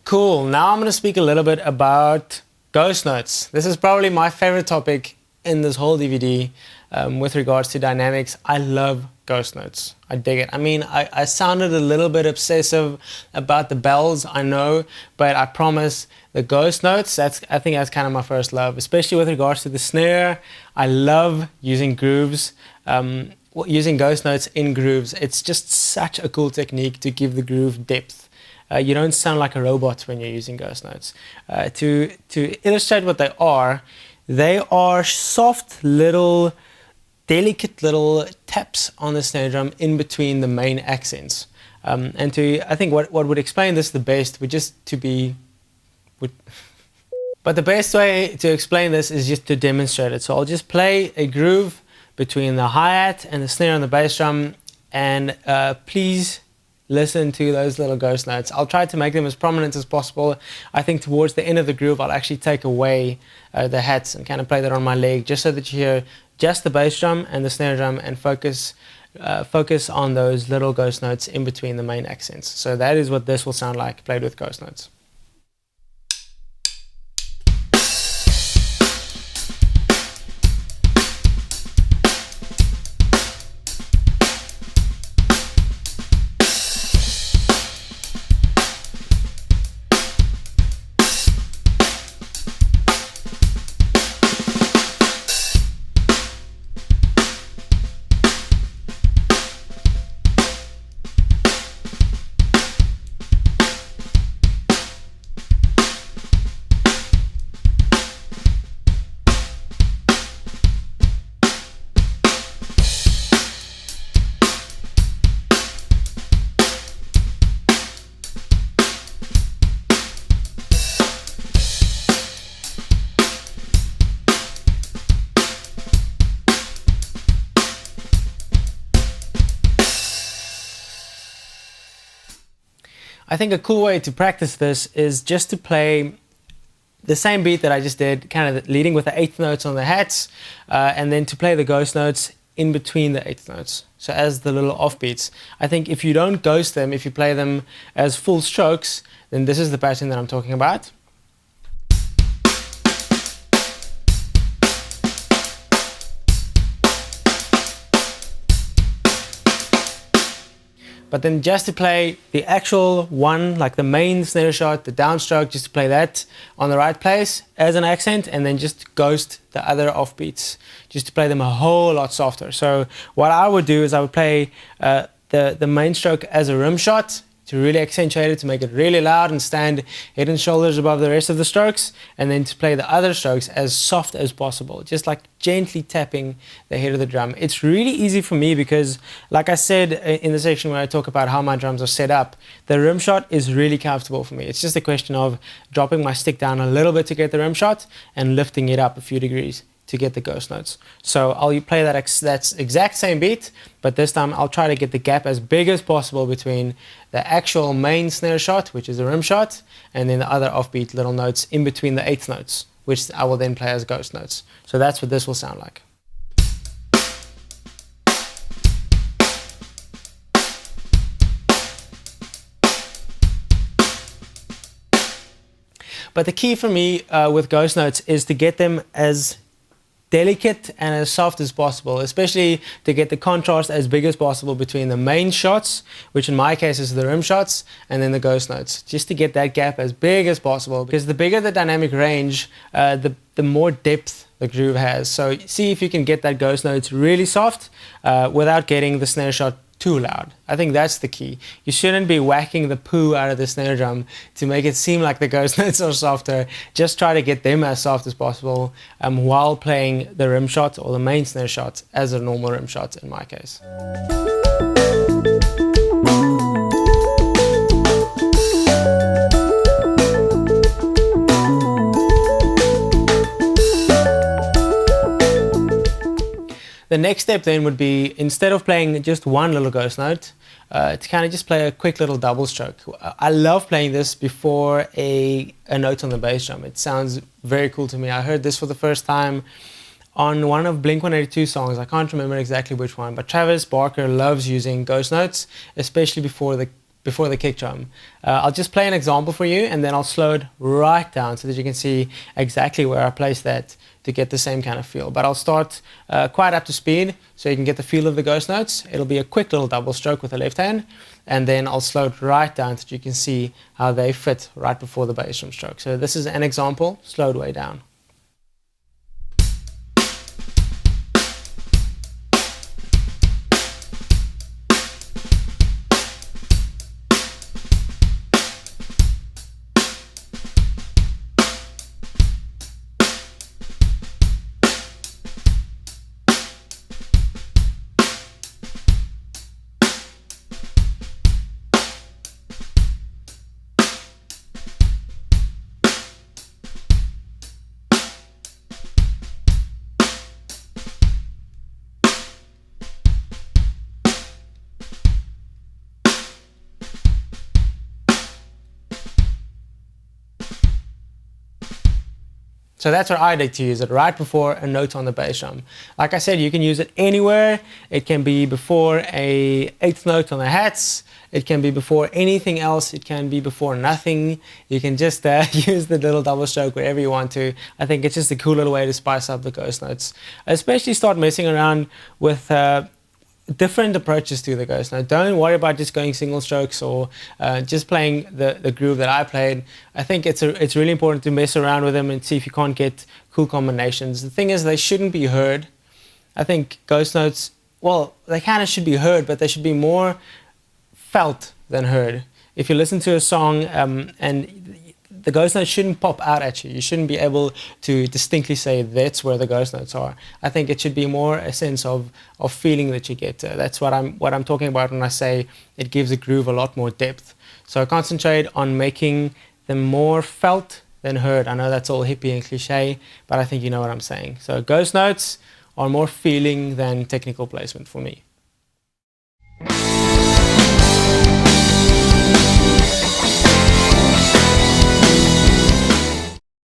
Cool. Now I'm going to speak a little bit about ghost notes. This is probably my favorite topic in this whole DVD with regards to dynamics. I love ghost notes. I dig it. I mean, I sounded a little bit obsessive about the bells, I know, but I promise the ghost notes, I think that's kind of my first love, especially with regards to the snare. I love using grooves, using ghost notes in grooves. It's just such a cool technique to give the groove depth. You don't sound like a robot when you're using ghost notes. To illustrate what they are soft little, delicate little taps on the snare drum in between the main accents. I think what would explain this the best would just to be... But the best way to explain this is just to demonstrate it. So I'll just play a groove between the hi-hat and the snare on the bass drum, and please listen to those little ghost notes. I'll try to make them as prominent as possible. I think towards the end of the groove I'll actually take away the hats and kind of play that on my leg, just so that you hear just the bass drum and the snare drum, and focus on those little ghost notes in between the main accents. So that is what this will sound like played with ghost notes. I think a cool way to practice this is just to play the same beat that I just did, kind of leading with the eighth notes on the hats, and then to play the ghost notes in between the eighth notes, so as the little offbeats. I think if you don't ghost them, if you play them as full strokes, then this is the pattern that I'm talking about. But then just to play the actual one, like the main snare shot, the downstroke, just to play that on the right place as an accent, and then just ghost the other offbeats, just to play them a whole lot softer. So what I would do is I would play the main stroke as a rim shot, to really accentuate it, to make it really loud and stand head and shoulders above the rest of the strokes, and then to play the other strokes as soft as possible, just like gently tapping the head of the drum. It's really easy for me because, like I said in the section where I talk about how my drums are set up, the rim shot is really comfortable for me. It's just a question of dropping my stick down a little bit to get the rim shot and lifting it up a few degrees to get the ghost notes. So I'll play that exact same beat, but this time I'll try to get the gap as big as possible between the actual main snare shot, which is a rim shot, and then the other offbeat little notes in between the eighth notes, which I will then play as ghost notes. So that's what this will sound like. But the key for me with ghost notes is to get them as delicate and as soft as possible, especially to get the contrast as big as possible between the main shots, which in my case is the rim shots, and then the ghost notes, just to get that gap as big as possible, because the bigger the dynamic range, the more depth the groove has. So see if you can get that ghost notes really soft without getting the snare shot too loud. I think that's the key. You shouldn't be whacking the poo out of the snare drum to make it seem like the ghost notes are softer. Just try to get them as soft as possible while playing the rim shot or the main snare shot as a normal rim shot in my case. The next step then would be, instead of playing just one little ghost note, to kind of just play a quick little double stroke. I love playing this before a note on the bass drum. It sounds very cool to me. I heard this for the first time on one of Blink-182 songs. I can't remember exactly which one, but Travis Barker loves using ghost notes, especially before before the kick drum. I'll just play an example for you, and then I'll slow it right down so that you can see exactly where I place that to get the same kind of feel. But I'll start quite up to speed so you can get the feel of the ghost notes. It'll be a quick little double stroke with the left hand, and then I'll slow it right down so you can see how they fit right before the bass drum stroke. So this is an example, slowed way down. So that's what I like to use it, right before a note on the bass drum. Like I said, you can use it anywhere. It can be before a eighth note on the hats. It can be before anything else. It can be before nothing. You can just use the little double stroke wherever you want to. I think it's just a cool little way to spice up the ghost notes. Especially start messing around with different approaches to the ghost note. Don't worry about just going single strokes or just playing the groove that I played. I think it's really important to mess around with them and see if you can't get cool combinations. The thing is, they shouldn't be heard. I think ghost notes, well, they kind of should be heard, but they should be more felt than heard. If you listen to a song and the ghost notes shouldn't pop out at you. You shouldn't be able to distinctly say that's where the ghost notes are. I think it should be more a sense of feeling that you get. That's what I'm talking about when I say it gives a groove a lot more depth. So concentrate on making them more felt than heard. I know that's all hippie and cliche, but I think you know what I'm saying. So ghost notes are more feeling than technical placement for me.